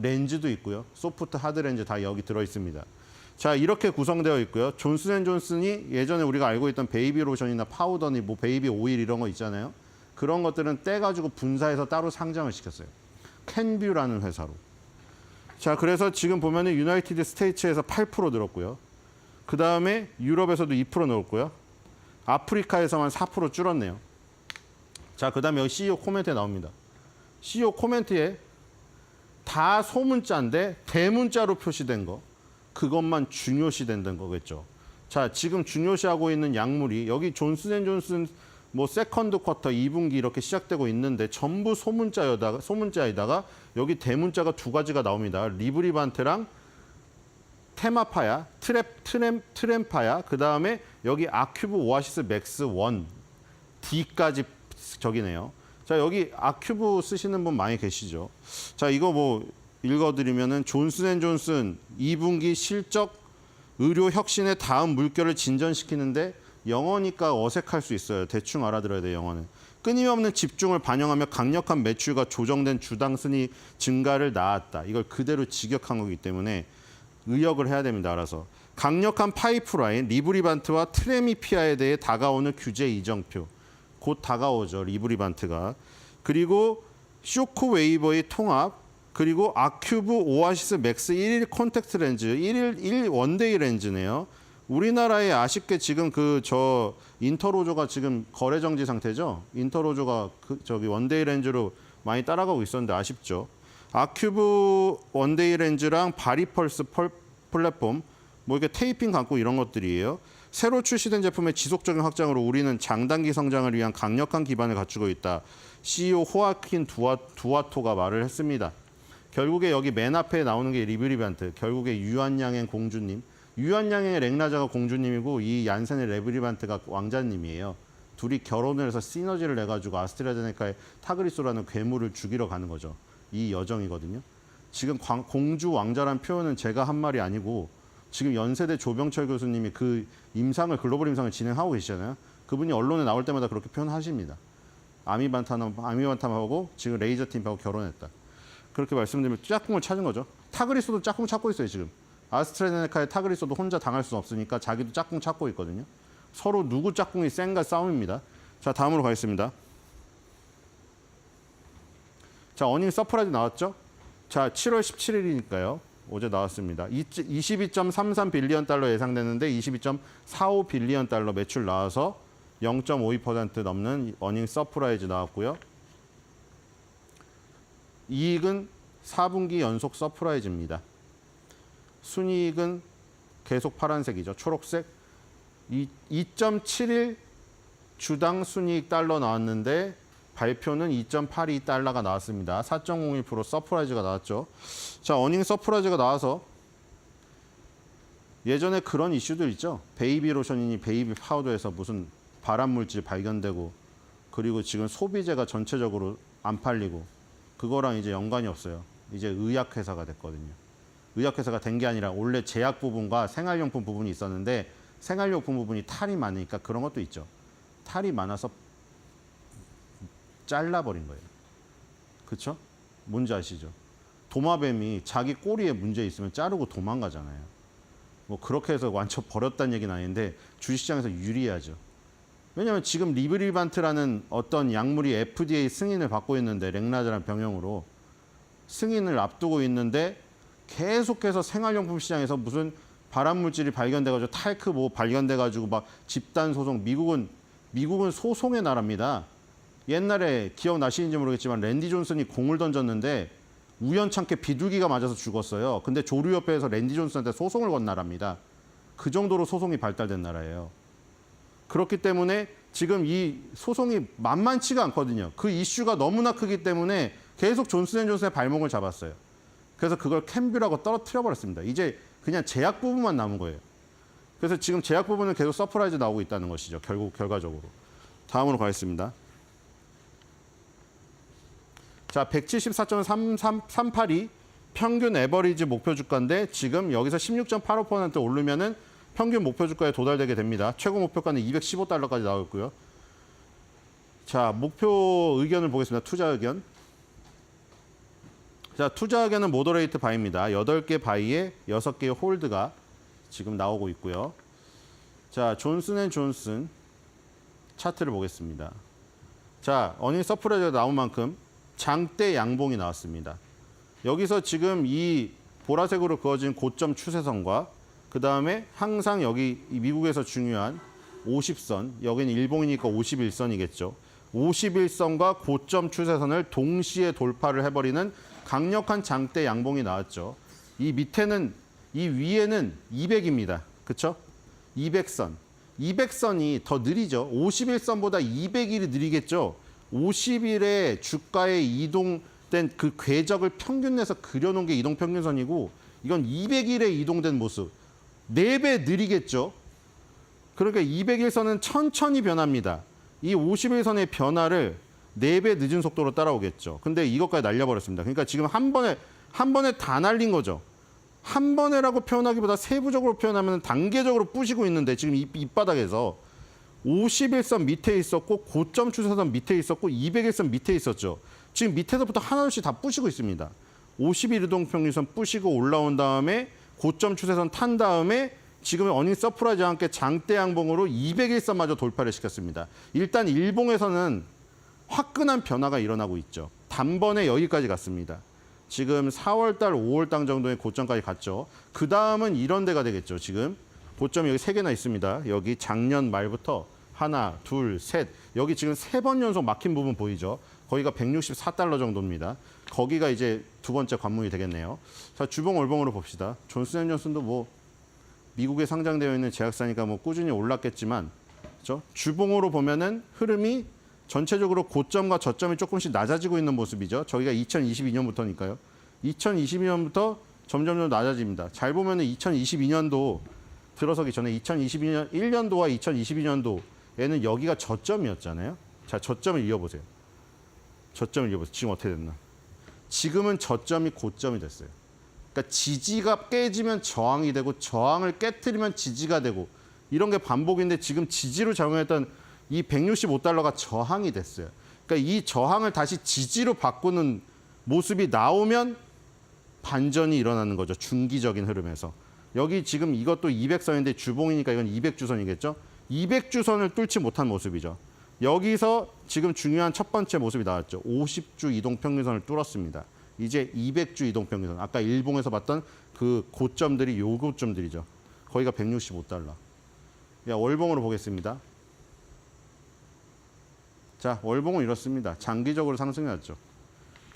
렌즈도 있고요. 소프트 하드 렌즈 다 여기 들어 있습니다. 자, 이렇게 구성되어 있고요. 존슨앤존슨이 예전에 우리가 알고 있던 베이비 로션이나 파우더니 뭐 베이비 오일 이런 거 있잖아요. 그런 것들은 떼가지고 분사해서 따로 상장을 시켰어요. 캔뷰라는 회사로. 자, 그래서 지금 보면은 유나이티드 스테이츠에서 8% 늘었고요. 그 다음에 유럽에서도 2% 늘었고요. 아프리카에서만 4% 줄었네요. 자, 그 다음에 여기 CEO 코멘트에 나옵니다. CEO 코멘트에 다 소문자인데 대문자로 표시된 거, 그것만 중요시된다는 거겠죠. 자, 지금 중요시하고 있는 약물이 여기 존슨앤존슨 뭐 세컨드 쿼터 2분기 이렇게 시작되고 있는데 전부 소문자에다가 여기 대문자가 두 가지가 나옵니다. 리브리반트랑 테마파야, 트렘파야, 그 다음에 여기 아큐브 오아시스 맥스 1, D까지 저기네요. 자, 여기 아큐브 쓰시는 분 많이 계시죠. 자, 이거 뭐 읽어드리면은 존슨앤존슨 2분기 실적 의료 혁신의 다음 물결을 진전시키는데 영어니까 어색할 수 있어요. 대충 알아들어야 돼요, 영어는. 끊임없는 집중을 반영하며 강력한 매출과 조정된 주당 순위 증가를 낳았다. 이걸 그대로 직역한 거기 때문에 의역을 해야 됩니다, 알아서. 강력한 파이프라인, 리브리반트와 트레미피아에 대해 다가오는 규제 이정표. 곧 다가오죠, 리브리반트가. 그리고 쇼크웨이버의 통합, 그리고 아큐브 오아시스 맥스 1일 콘택트 렌즈, 1 원데이 렌즈네요. 우리나라에 아쉽게 지금 인터로조가 지금 거래 정지 상태죠. 인터로조가 저기 원데이 렌즈로 많이 따라가고 있었는데 아쉽죠. 아큐브 원데이 렌즈랑 바리펄스 플랫폼, 뭐 이렇게 테이핑 감고 이런 것들이에요. 새로 출시된 제품의 지속적인 확장으로 우리는 장단기 성장을 위한 강력한 기반을 갖추고 있다. CEO 호아킨 두아토가 말을 했습니다. 결국에 여기 맨 앞에 나오는 게 리브리반트, 결국에 유한양행 공주님. 유한양행의 렉나자가 공주님이고 이 얀센의 레브리반트가 왕자님이에요. 둘이 결혼을 해서 시너지를 내가지고 아스트라제네카의 타그리소라는 괴물을 죽이러 가는 거죠. 이 여정이거든요. 지금 공주 왕자란 표현은 제가 한 말이 아니고 지금 연세대 조병철 교수님이 그 글로벌 임상을 진행하고 계시잖아요. 그분이 언론에 나올 때마다 그렇게 표현하십니다. 아미반탐하고 지금 레이저 팀하고 결혼했다. 그렇게 말씀드리면 짝꿍을 찾은 거죠. 타그리소도 짝꿍 찾고 있어요, 지금. 아스트라제네카의 타그리소도 혼자 당할 수 없으니까 자기도 짝꿍 찾고 있거든요. 서로 누구 짝꿍이 센가 싸움입니다. 자, 다음으로 가겠습니다. 자, 어닝 서프라이즈 나왔죠? 자, 7월 17일이니까요. 어제 나왔습니다. 22.33 빌리언 달러 예상되는데 22.45 빌리언 달러 매출 나와서 0.52% 넘는 어닝 서프라이즈 나왔고요. 이익은 4분기 연속 서프라이즈입니다. 순이익은 계속 파란색이죠. 초록색. 2.71 주당 순이익 달러 나왔는데 발표는 2.82 달러가 나왔습니다. 4.01% 서프라이즈가 나왔죠. 자, 어닝 서프라이즈가 나와서 예전에 그런 이슈들 있죠. 베이비 로션이니 베이비 파우더에서 무슨 발암 물질 발견되고 그리고 지금 소비재가 전체적으로 안 팔리고 그거랑 이제 연관이 없어요. 이제 의약회사가 됐거든요. 의약회사가 된 게 아니라 원래 제약 부분과 생활용품 부분이 있었는데 생활용품 부분이 탈이 많으니까 그런 것도 있죠. 탈이 많아서 잘라버린 거예요. 그렇죠? 뭔지 아시죠? 도마뱀이 자기 꼬리에 문제 있으면 자르고 도망가잖아요. 뭐 그렇게 해서 완전 버렸다는 얘기는 아닌데 주식시장에서 유리하죠. 왜냐하면 지금 리브리반트라는 어떤 약물이 FDA 승인을 받고 있는데 렉나자라는 병용으로 승인을 앞두고 있는데 계속해서 생활용품 시장에서 무슨 발암물질이 발견돼가지고 탈크 뭐 발견돼가지고 막 집단 소송, 미국은 소송의 나라입니다. 옛날에 기억나시는지 모르겠지만 랜디 존슨이 공을 던졌는데 우연찮게 비둘기가 맞아서 죽었어요. 근데 조류협회에서 랜디 존슨한테 소송을 건 나라입니다. 그 정도로 소송이 발달된 나라예요. 그렇기 때문에 지금 이 소송이 만만치가 않거든요. 그 이슈가 너무나 크기 때문에 계속 존슨앤존슨의 발목을 잡았어요. 그래서 그걸 캔뷰라고 떨어뜨려 버렸습니다. 이제 그냥 제약 부분만 남은 거예요. 그래서 지금 제약 부분은 계속 서프라이즈 나오고 있다는 것이죠. 결과적으로. 다음으로 가겠습니다. 자, 174.382 평균 에버리지 목표 주가인데 지금 여기서 16.85% 오르면은 평균 목표 주가에 도달되게 됩니다. 최고 목표가는 215달러까지 나왔고요. 자, 목표 의견을 보겠습니다. 투자 의견. 자, 투자 의견은 모더레이트 바이입니다. 8개 바이에 6개의 홀드가 지금 나오고 있고요. 자, 존슨앤존슨 차트를 보겠습니다. 자, 어닝 서프라이즈가 나온 만큼 장대 양봉이 나왔습니다. 여기서 지금 이 보라색으로 그어진 고점 추세선과 그 다음에 항상 여기 미국에서 중요한 50선, 여기는 일봉이니까 51선이겠죠. 51선과 고점 추세선을 동시에 돌파를 해버리는 강력한 장대 양봉이 나왔죠. 이 밑에는, 이 위에는 200입니다. 그렇죠? 200선. 200선이 더 느리죠. 51선보다 200일이 느리겠죠. 50일의 주가의 이동된 그 궤적을 평균 내서 그려놓은 게 이동평균선이고 이건 200일에 이동된 모습. 4배 느리겠죠. 그러니까 200일선은 천천히 변합니다. 이 51선의 변화를 4배 늦은 속도로 따라오겠죠. 근데 이것까지 날려버렸습니다. 그러니까 지금 한 번에 다 날린 거죠. 한 번에라고 표현하기보다 세부적으로 표현하면 단계적으로 부시고 있는데 지금 이바닥에서 51선 밑에 있었고 고점 추세선 밑에 있었고 200일선 밑에 있었죠. 지금 밑에서부터 하나씩 다 부시고 있습니다. 50일 이동평균선 부시고 올라온 다음에 고점 추세선 탄 다음에 지금은 어닝 서프라이즈와 함께 장대 양봉으로 200일선마저 돌파를 시켰습니다. 일단 일봉에서는 화끈한 변화가 일어나고 있죠. 단번에 여기까지 갔습니다. 지금 4월달, 5월달 정도의 고점까지 갔죠. 그 다음은 이런 데가 되겠죠. 지금 고점이 여기 3개나 있습니다. 여기 작년 말부터 하나, 둘, 셋. 여기 지금 3번 연속 막힌 부분 보이죠? 거기가 164달러 정도입니다. 거기가 이제 두 번째 관문이 되겠네요. 자, 주봉 월봉으로 봅시다. 존슨앤존슨도 뭐 미국에 상장되어 있는 제약사니까 뭐 꾸준히 올랐겠지만, 그렇죠? 주봉으로 보면은 흐름이 전체적으로 고점과 저점이 조금씩 낮아지고 있는 모습이죠. 저희가 2022년부터니까요. 2022년부터 점점 낮아집니다. 잘 보면은 2022년도 들어서기 전에 2022년 1년도와 2022년도에는 여기가 저점이었잖아요. 자, 저점을 이어보세요. 저점을 이어보세요. 지금 어떻게 됐나? 지금은 저점이 고점이 됐어요. 그러니까 지지가 깨지면 저항이 되고 저항을 깨트리면 지지가 되고 이런 게 반복인데 지금 지지로 작용했던 이 165달러가 저항이 됐어요. 그러니까 이 저항을 다시 지지로 바꾸는 모습이 나오면 반전이 일어나는 거죠. 중기적인 흐름에서. 여기 지금 이것도 200선인데 주봉이니까 이건 200주선이겠죠. 200주선을 뚫지 못한 모습이죠. 여기서 지금 중요한 첫 번째 모습이 나왔죠. 50주 이동평균선을 뚫었습니다. 이제 200주 이동평균선. 아까 일봉에서 봤던 그 고점들이 요 고점들이죠. 거기가 165달러. 월봉으로 보겠습니다. 자, 월봉은 이렇습니다. 장기적으로 상승해왔죠.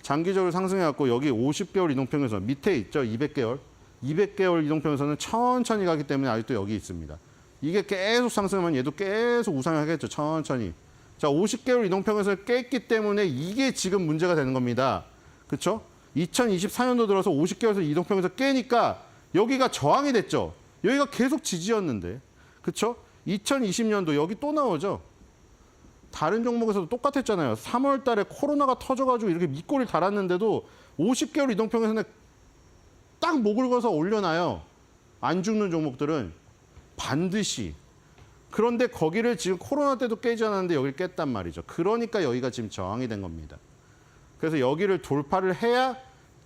장기적으로 상승해왔고 여기 50개월 이동평균선 밑에 있죠. 200개월. 200개월 이동평균선은 천천히 가기 때문에 아직도 여기 있습니다. 이게 계속 상승하면 얘도 계속 우상하겠죠. 천천히. 자, 50개월 이동평균선을 깼기 때문에 이게 지금 문제가 되는 겁니다. 그렇죠? 2024년도 들어서 50개월에서 이동평균선 깨니까 여기가 저항이 됐죠. 여기가 계속 지지였는데. 그렇죠? 2020년도 여기 또 나오죠. 다른 종목에서도 똑같았잖아요. 3월 달에 코로나가 터져가지고 이렇게 밑골을 달았는데도 50개월 이동평균선에 딱 목을 걸어서 올려놔요. 안 죽는 종목들은 반드시. 그런데 거기를 지금 코로나 때도 깨지 않았는데 여기를 깼단 말이죠. 그러니까 여기가 지금 저항이 된 겁니다. 그래서 여기를 돌파를 해야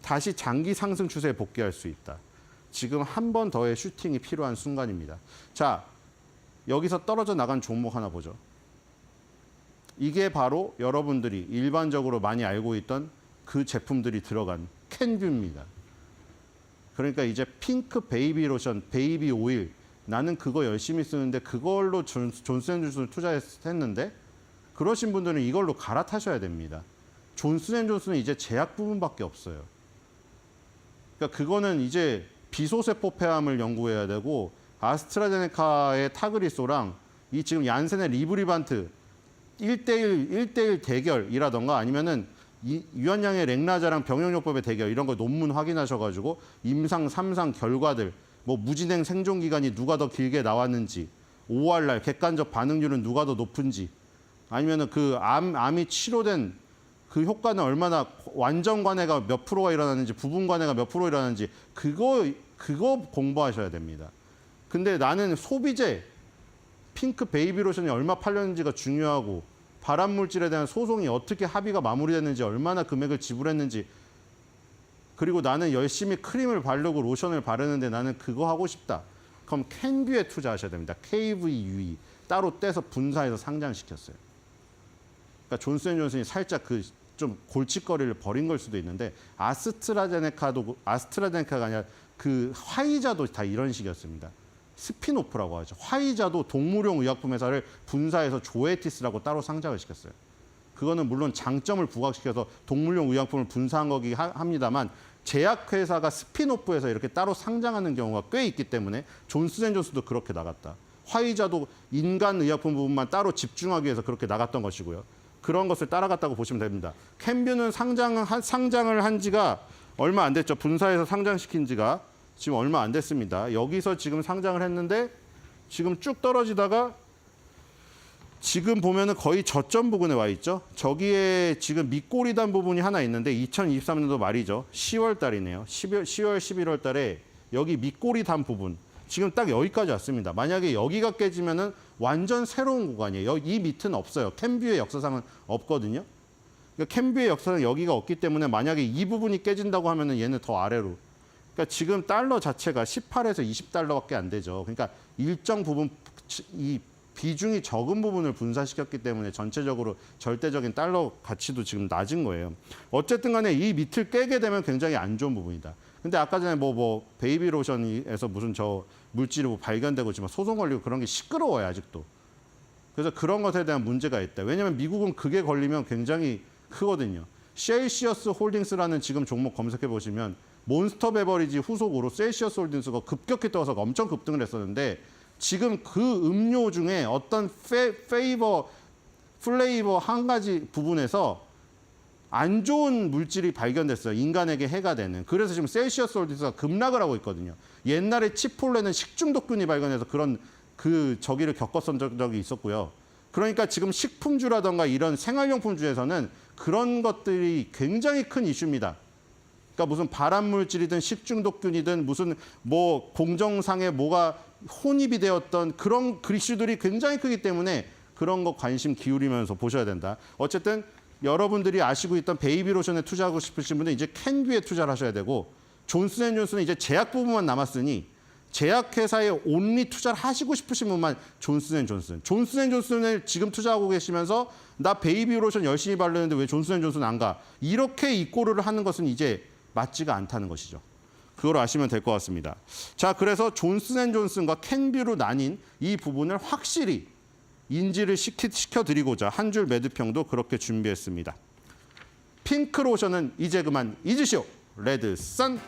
다시 장기 상승 추세에 복귀할 수 있다. 지금 한 번 더의 슈팅이 필요한 순간입니다. 자, 여기서 떨어져 나간 종목 하나 보죠. 이게 바로 여러분들이 일반적으로 많이 알고 있던 그 제품들이 들어간 캔뷰입니다. 그러니까 이제 핑크 베이비 로션, 베이비 오일, 나는 그거 열심히 쓰는데 그걸로 존슨앤존슨을 투자했는데 그러신 분들은 이걸로 갈아타셔야 됩니다. 존슨앤존슨은 이제 제약 부분밖에 없어요. 그러니까 그거는 이제 비소세포 폐암을 연구해야 되고 아스트라제네카의 타그리소랑 이 지금 얀센의 리브리반트 1대1 대결이라던가 아니면은 유한양의 렉나자랑 병용요법의 대결 이런 거 논문 확인하셔가지고 임상, 3상 결과들 뭐 무진행 생존 기간이 누가 더 길게 나왔는지 ORR 객관적 반응률은 누가 더 높은지 아니면은 그 암이 치료된 그 효과는 얼마나 완전 관해가 몇 프로가 일어나는지 부분 관해가 몇 프로 일어나는지 그거 공부하셔야 됩니다. 근데 나는 소비재 핑크 베이비 로션이 얼마 팔렸는지가 중요하고 발암 물질에 대한 소송이 어떻게 합의가 마무리됐는지 얼마나 금액을 지불했는지 그리고 나는 열심히 크림을 바르고 로션을 바르는데 나는 그거 하고 싶다. 그럼 캔뷰에 투자하셔야 됩니다. KVUE 따로 떼서 분사해서 상장시켰어요. 그러니까 존스앤존슨이 살짝 그 좀 골칫거리를 버린 걸 수도 있는데 아스트라제네카가 아니라 그 화이자도 다 이런 식이었습니다. 스피노프라고 하죠. 화이자도 동물용 의약품 회사를 분사해서 조에티스라고 따로 상장을 시켰어요. 그거는 물론 장점을 부각시켜서 동물용 의약품을 분사한 거긴 합니다만 제약회사가 스피노프에서 이렇게 따로 상장하는 경우가 꽤 있기 때문에 존스앤존스도 그렇게 나갔다. 화이자도 인간 의약품 부분만 따로 집중하기 위해서 그렇게 나갔던 것이고요. 그런 것을 따라갔다고 보시면 됩니다. 캔뷰는 상장을 한 지가 얼마 안 됐죠. 분사해서 상장시킨 지가 지금 얼마 안 됐습니다. 여기서 지금 상장을 했는데 지금 쭉 떨어지다가 지금 보면은 거의 저점 부근에 와 있죠. 저기에 지금 밑꼬리단 부분이 하나 있는데 2023년도 말이죠. 10월 달이네요. 10월, 11월 달에 여기 밑꼬리단 부분 지금 딱 여기까지 왔습니다. 만약에 여기가 깨지면은 완전 새로운 구간이에요. 이 밑은 없어요. 캔뷰의 역사상은 없거든요. 그러니까 캔뷰의 역사상 여기가 없기 때문에 만약에 이 부분이 깨진다고 하면은 얘는 더 아래로. 그러니까 지금 달러 자체가 18에서 20달러밖에 안 되죠. 그러니까 일정 부분 이 비중이 적은 부분을 분사시켰기 때문에 전체적으로 절대적인 달러 가치도 지금 낮은 거예요. 어쨌든 간에 이 밑을 깨게 되면 굉장히 안 좋은 부분이다. 근데 아까 전에 뭐 베이비 로션에서 무슨 저 물질이 뭐 발견되고 지금 소송 걸리고 그런 게 시끄러워요, 아직도. 그래서 그런 것에 대한 문제가 있다. 왜냐하면 미국은 그게 걸리면 굉장히 크거든요. 셀시어스 홀딩스라는 지금 종목 검색해 보시면 몬스터 베버리지 후속으로 셀시어스 홀딩스가 급격히 떠서 엄청 급등을 했었는데 지금 그 음료 중에 어떤 플레이버 한 가지 부분에서 안 좋은 물질이 발견됐어요. 인간에게 해가 되는. 그래서 지금 셀시어스 홀딩스가 급락을 하고 있거든요. 옛날에 치폴레는 식중독균이 발견해서 그런 저기를 겪었던 적이 있었고요. 그러니까 지금 식품주라던가 이런 생활용품주에서는 그런 것들이 굉장히 큰 이슈입니다. 그러니까 무슨 발암물질이든 식중독균이든 무슨 뭐 공정상에 뭐가 혼입이 되었던 그런 이슈들이 굉장히 크기 때문에 그런 거 관심 기울이면서 보셔야 된다. 어쨌든 여러분들이 아시고 있던 베이비 로션에 투자하고 싶으신 분은 이제 캔뷰에 투자를 하셔야 되고 존스앤존슨은 이제 제약 부분만 남았으니 제약회사에 온리 투자를 하시고 싶으신 분만 존스앤존슨을 지금 투자하고 계시면서 나 베이비 로션 열심히 바르는데 왜 존스앤존슨 안 가? 이렇게 이꼬르를 하는 것은 이제 맞지가 않다는 것이죠. 그걸 아시면 될 것 같습니다. 자, 그래서 존스앤존슨과 캔뷰로 나뉜 이 부분을 확실히 인지를 시켜드리고자 한 줄 매도평도 그렇게 준비했습니다. 핑크 로션은 이제 그만 잊으시오. 레드 선.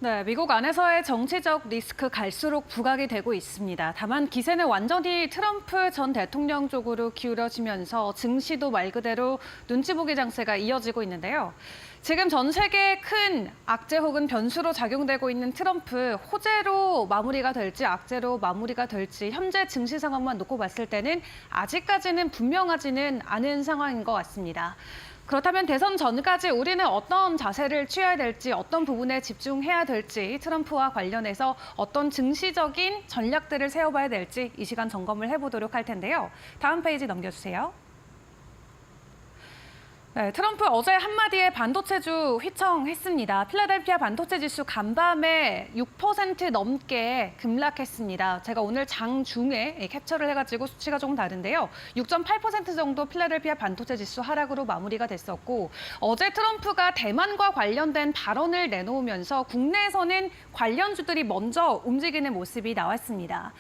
네, 미국 안에서의 정치적 리스크 갈수록 부각이 되고 있습니다. 다만 기세는 완전히 트럼프 전 대통령 쪽으로 기울어지면서 증시도 말 그대로 눈치 보기 장세가 이어지고 있는데요. 지금 전 세계에 큰 악재 혹은 변수로 작용되고 있는 트럼프, 호재로 마무리가 될지 악재로 마무리가 될지 현재 증시 상황만 놓고 봤을 때는 아직까지는 분명하지는 않은 상황인 것 같습니다. 그렇다면 대선 전까지 우리는 어떤 자세를 취해야 될지, 어떤 부분에 집중해야 될지, 트럼프와 관련해서 어떤 증시적인 전략들을 세워봐야 될지 이 시간 점검을 해보도록 할 텐데요. 다음 페이지 넘겨주세요. 네, 트럼프 어제 한마디에 반도체주 휘청했습니다. 필라델피아 반도체 지수 간밤에 6% 넘게 급락했습니다. 제가 오늘 장중에 캡처를 해가지고 수치가 조금 다른데요. 6.8% 정도 필라델피아 반도체 지수 하락으로 마무리가 됐었고, 어제 트럼프가 대만과 관련된 발언을 내놓으면서 국내에서는 관련주들이 먼저 움직이는 모습이 나왔습니다.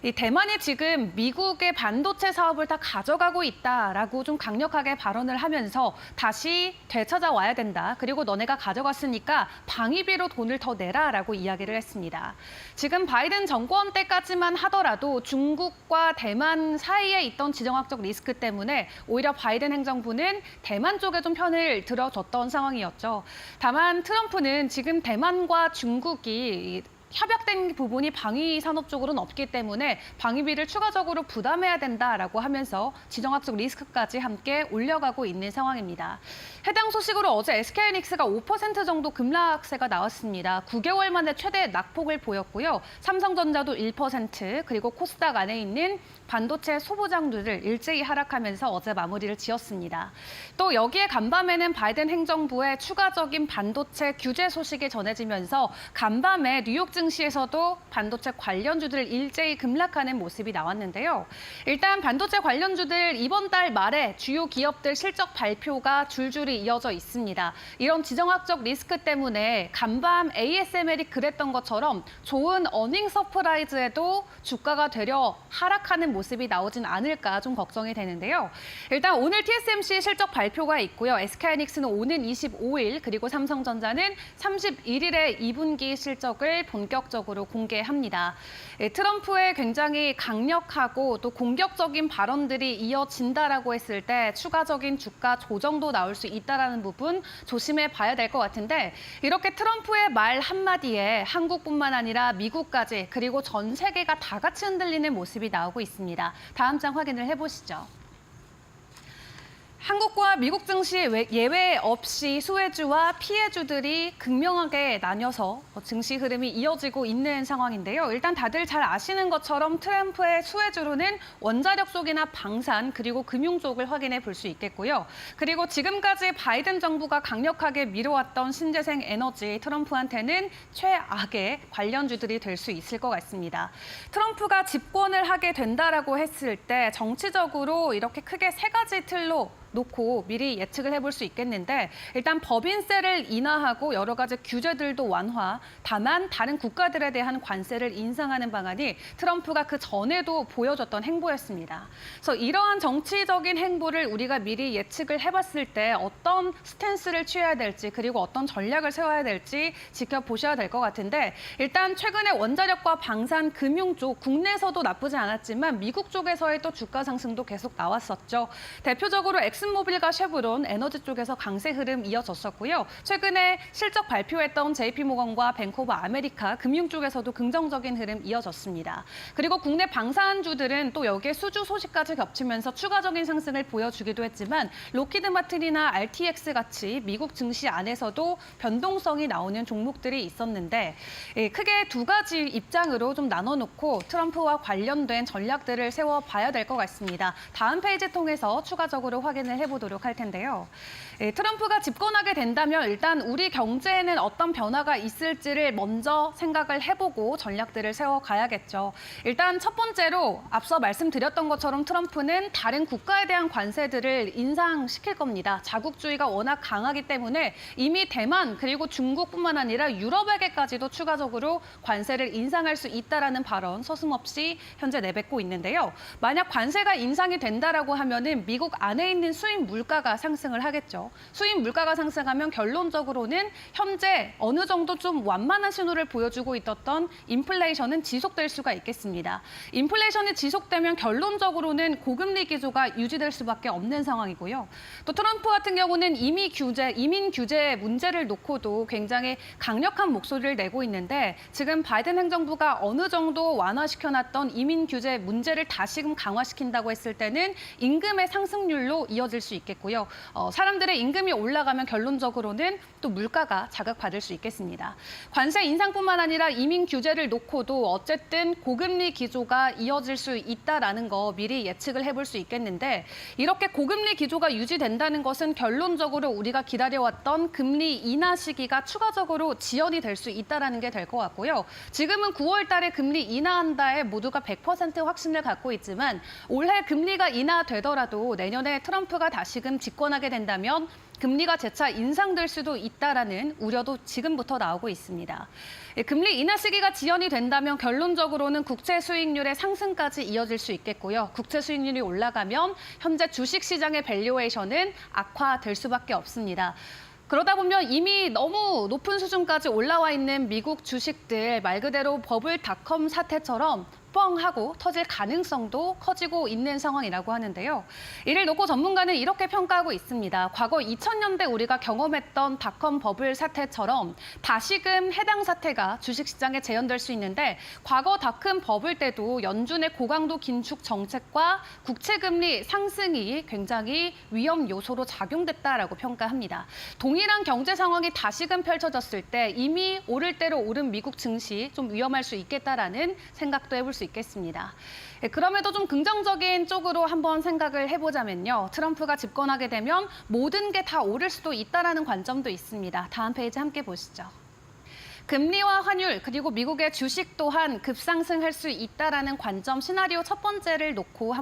이 대만이 지금 미국의 반도체 사업을 다 가져가고 있다라고 좀 강력하게 발언을 하면서 다시 되찾아와야 된다. 그리고 너네가 가져갔으니까 방위비로 돈을 더 내라라고 이야기를 했습니다. 지금 바이든 정권 때까지만 하더라도 중국과 대만 사이에 있던 지정학적 리스크 때문에 오히려 바이든 행정부는 대만 쪽에 좀 편을 들어줬던 상황이었죠. 다만 트럼프는 지금 대만과 중국이 협약된 부분이 방위 산업 쪽으로는 없기 때문에 방위비를 추가적으로 부담해야 된다라고 하면서 지정학적 리스크까지 함께 올려가고 있는 상황입니다. 해당 소식으로 어제 SK하이닉스가 5% 정도 급락세가 나왔습니다. 9개월 만에 최대 낙폭을 보였고요. 삼성전자도 1%, 그리고 코스닥 안에 있는 반도체 소부장들을 일제히 하락하면서 어제 마무리를 지었습니다. 또 여기에 간밤에는 바이든 행정부의 추가적인 반도체 규제 소식이 전해지면서 간밤에 뉴욕 증시에서도 반도체 관련주들 일제히 급락하는 모습이 나왔는데요. 일단 반도체 관련주들 이번 달 말에 주요 기업들 실적 발표가 줄줄이 이어져 있습니다. 이런 지정학적 리스크 때문에 간밤 ASML이 그랬던 것처럼 좋은 어닝 서프라이즈에도 주가가 되려 하락하는 모습이 나오진 않을까 좀 걱정이 되는데요. 일단 오늘 TSMC 실적 발표가 있고요. SK하이닉스는 오는 25일, 그리고 삼성전자는 31일에 2분기 실적을 본격적으로 공개합니다. 트럼프의 굉장히 강력하고 또 공격적인 발언들이 이어진다라고 했을 때 추가적인 주가 조정도 나올 수 있다라는 부분 조심해 봐야 될 것 같은데, 이렇게 트럼프의 말 한마디에 한국뿐만 아니라 미국까지 그리고 전 세계가 다 같이 흔들리는 모습이 나오고 있습니다. 다음 장 확인을 해보시죠. 한국과 미국 증시 예외 없이 수혜주와 피해주들이 극명하게 나뉘어서 증시 흐름이 이어지고 있는 상황인데요. 일단 다들 잘 아시는 것처럼 트럼프의 수혜주로는 원자력 쪽이나 방산 그리고 금융 쪽을 확인해 볼 수 있겠고요. 그리고 지금까지 바이든 정부가 강력하게 밀어왔던 신재생 에너지, 트럼프한테는 최악의 관련주들이 될 수 있을 것 같습니다. 트럼프가 집권을 하게 된다라고 했을 때 정치적으로 이렇게 크게 세 가지 틀로 놓고 미리 예측을 해볼 수 있겠는데, 일단 법인세를 인하하고 여러 가지 규제들도 완화, 다만 다른 국가들에 대한 관세를 인상하는 방안이 트럼프가 그 전에도 보여줬던 행보였습니다. 그래서 이러한 정치적인 행보를 우리가 미리 예측을 해봤을 때 어떤 스탠스를 취해야 될지 그리고 어떤 전략을 세워야 될지 지켜보셔야 될 것 같은데, 일단 최근에 원자력과 방산, 금융 쪽 국내에서도 나쁘지 않았지만 미국 쪽에서의 또 주가 상승도 계속 나왔었죠. 대표적으로 엑슨모빌과 쉐브론, 에너지 쪽에서 강세 흐름 이어졌었고요. 최근에 실적 발표했던 JP모건과 뱅크 오브 아메리카, 금융 쪽에서도 긍정적인 흐름 이어졌습니다. 그리고 국내 방산주들은 또 여기에 수주 소식까지 겹치면서 추가적인 상승을 보여주기도 했지만, 로키드 마틴이나 RTX 같이 미국 증시 안에서도 변동성이 나오는 종목들이 있었는데, 크게 두 가지 입장으로 좀 나눠놓고 트럼프와 관련된 전략들을 세워봐야 될 것 같습니다. 다음 페이지 통해서 추가적으로 확인을 해보도록 할 텐데요. 트럼프가 집권하게 된다면 일단 우리 경제에는 어떤 변화가 있을지를 먼저 생각을 해보고 전략들을 세워가야겠죠. 일단 첫 번째로 앞서 말씀드렸던 것처럼 트럼프는 다른 국가에 대한 관세들을 인상시킬 겁니다. 자국주의가 워낙 강하기 때문에 이미 대만 그리고 중국뿐만 아니라 유럽에게까지도 추가적으로 관세를 인상할 수 있다라는 발언 서슴없이 현재 내뱉고 있는데요. 만약 관세가 인상이 된다라고 하면은 미국 안에 있는 수입 물가가 상승을 하겠죠. 수입 물가가 상승하면 결론적으로는 현재 어느 정도 좀 완만한 신호를 보여주고 있었던 인플레이션은 지속될 수가 있겠습니다. 인플레이션이 지속되면 결론적으로는 고금리 기조가 유지될 수밖에 없는 상황이고요. 또 트럼프 같은 경우는 이민 규제 문제를 놓고도 굉장히 강력한 목소리를 내고 있는데 지금 바이든 행정부가 어느 정도 완화시켜놨던 이민 규제 문제를 다시금 강화시킨다고 했을 때는 임금의 상승률로 이어질 수 있겠고요. 사람들의 임금이 올라가면 결론적으로는 또 물가가 자극받을 수 있겠습니다. 관세 인상뿐만 아니라 이민 규제를 놓고도 어쨌든 고금리 기조가 이어질 수 있다라는 거 미리 예측을 해볼 수 있겠는데 이렇게 고금리 기조가 유지된다는 것은 결론적으로 우리가 기다려왔던 금리 인하 시기가 추가적으로 지연이 될 수 있다라는 게 될 것 같고요. 지금은 9월 달에 금리 인하한다에 모두가 100% 확신을 갖고 있지만 올해 금리가 인하되더라도 내년에 트럼프가 다시금 집권하게 된다면 금리가 재차 인상될 수도 있다라는 우려도 지금부터 나오고 있습니다. 금리 인하 시기가 지연이 된다면 결론적으로는 국채 수익률의 상승까지 이어질 수 있겠고요. 국채 수익률이 올라가면 현재 주식시장의 밸류에이션은 악화될 수밖에 없습니다. 그러다 보면 이미 너무 높은 수준까지 올라와 있는 미국 주식들 말 그대로 버블닷컴 사태처럼 뻥 하고 터질 가능성도 커지고 있는 상황이라고 하는데요. 이를 놓고 전문가는 이렇게 평가하고 있습니다. 과거 2000년대 우리가 경험했던 닷컴 버블 사태처럼 다시금 해당 사태가 주식시장에 재현될 수 있는데 과거 닷컴 버블 때도 연준의 고강도 긴축 정책과 국채금리 상승이 굉장히 위험 요소로 작용됐다라고 평가합니다. 동일한 경제 상황이 다시금 펼쳐졌을 때 이미 오를 대로 오른 미국 증시 좀 위험할 수 있겠다라는 생각도 해볼 수 있겠습니다. 그럼에도 좀 긍정적인 쪽으로 한번 생각을 해보자면요. 트럼프가 집권하게 되면 모든 게 다 오를 수도 있다라는 관점도 있습니다. 다음 페이지 함께 보시죠. 금리와 환율 그리고 미국의 주식 또한 급상승할 수 있다라는 관점 시나리오 첫 번째를 놓고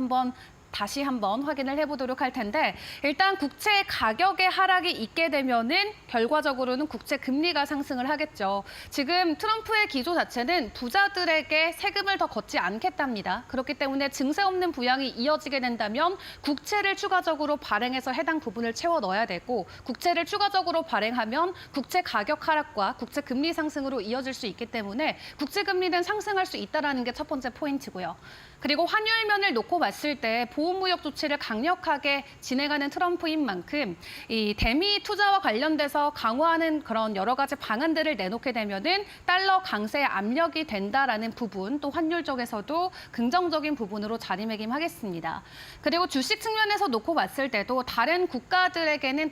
다시 한번 확인을 해보도록 할 텐데 일단 국채 가격의 하락이 있게 되면은 결과적으로는 국채 금리가 상승을 하겠죠. 지금 트럼프의 기조 자체는 부자들에게 세금을 더 걷지 않겠답니다. 그렇기 때문에 증세 없는 부양이 이어지게 된다면 국채를 추가적으로 발행해서 해당 부분을 채워 넣어야 되고 국채를 추가적으로 발행하면 국채 가격 하락과 국채 금리 상승으로 이어질 수 있기 때문에 국채 금리는 상승할 수 있다라는 게 첫 번째 포인트고요. 그리고 환율면을 놓고 봤을 때 보호무역 조치를 강력하게 진행하는 트럼프인 만큼 이 대미 투자와 관련돼서 강화하는 그런 여러 가지 방안들을 내놓게 되면은 달러 강세 압력이 된다라는 부분 또 환율 쪽에서도 긍정적인 부분으로 자리매김하겠습니다. 그리고 주식 측면에서 놓고 봤을 때도 다른 국가들에게는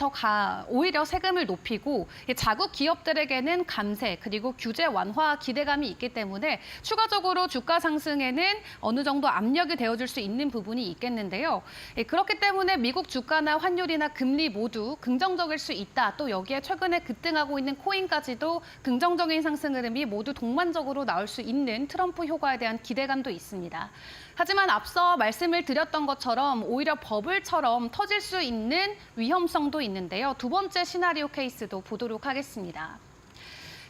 오히려 세금을 높이고 자국 기업들에게는 감세 그리고 규제 완화 기대감이 있기 때문에 추가적으로 주가 상승에는 어느 정도 압력이 되어줄 수 있는 부분이 있겠는데요. 그렇기 때문에 미국 주가나 환율이나 금리 모두 긍정적일 수 있다. 또 여기에 최근에 급등하고 있는 코인까지도 긍정적인 상승 흐름이 모두 동반적으로 나올 수 있는 트럼프 효과에 대한 기대감도 있습니다. 하지만 앞서 말씀을 드렸던 것처럼 오히려 버블처럼 터질 수 있는 위험성도 있는데요. 두 번째 시나리오 케이스도 보도록 하겠습니다.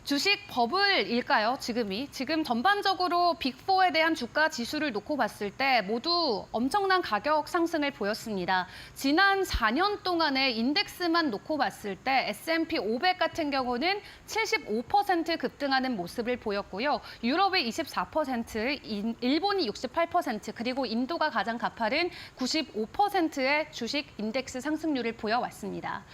주식 버블일까요? 지금 전반적으로 빅4에 대한 주가 지수를 놓고 봤을 때 모두 엄청난 가격 상승을 보였습니다. 지난 4년 동안의 인덱스만 놓고 봤을 때 S&P 500 같은 경우는 75% 급등하는 모습을 보였고요. 유럽이 24%, 일본이 68%, 그리고 인도가 가장 가파른 95%의 주식 인덱스 상승률을 보여왔습니다.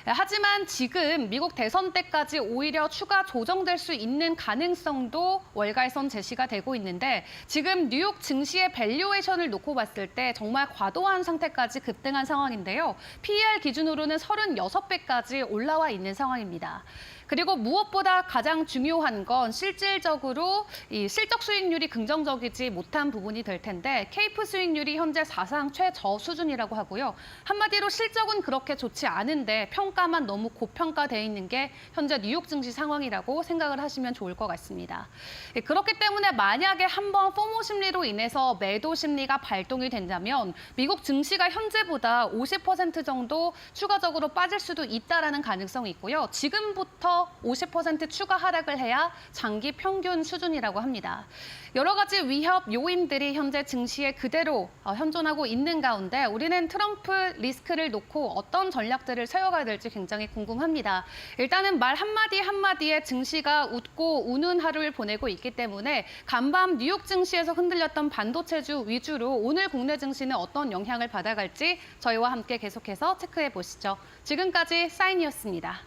하지만 지금 미국 대선 때까지 오히려 추가 조정될 수 있는 가능성도 월가에선 제시가 되고 있는데 지금 뉴욕 증시의 밸류에이션을 놓고 봤을 때 정말 과도한 상태까지 급등한 상황인데요. PER 기준으로는 36배까지 올라와 있는 상황입니다. 그리고 무엇보다 가장 중요한 건 실질적으로 이 실적 수익률이 긍정적이지 못한 부분이 될 텐데 케이프 수익률이 현재 사상 최저 수준이라고 하고요. 한마디로 실적은 그렇게 좋지 않은데 평가만 너무 고평가돼 있는 게 현재 뉴욕 증시 상황이라고 생각을 하시면 좋을 것 같습니다. 그렇기 때문에 만약에 한번 포모 심리로 인해서 매도 심리가 발동이 된다면 미국 증시가 현재보다 50% 정도 추가적으로 빠질 수도 있다라는 가능성이 있고요. 지금부터 10에서 50% 추가 하락을 해야 장기 평균 수준이라고 합니다. 여러 가지 위협 요인들이 현재 증시에 그대로 현존하고 있는 가운데 우리는 트럼프 리스크를 놓고 어떤 전략들을 세워가야 될지 굉장히 궁금합니다. 일단은 말 한마디 한마디에 증시가 웃고 우는 하루를 보내고 있기 때문에 간밤 뉴욕 증시에서 흔들렸던 반도체주 위주로 오늘 국내 증시는 어떤 영향을 받아갈지 저희와 함께 계속해서 체크해 보시죠. 지금까지 사인이었습니다.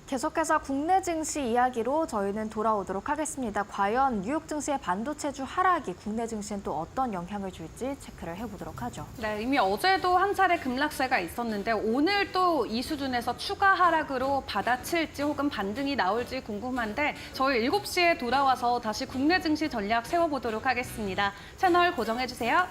계속해서 국내 증시 이야기로 저희는 돌아오도록 하겠습니다. 과연 뉴욕 증시의 반도체주 하락이 국내 증시엔 또 어떤 영향을 줄지 체크를 해보도록 하죠. 네, 이미 어제도 한 차례 급락세가 있었는데 오늘 또 이 수준에서 추가 하락으로 받아칠지 혹은 반등이 나올지 궁금한데 저희 7시에 돌아와서 다시 국내 증시 전략 세워보도록 하겠습니다. 채널 고정해주세요.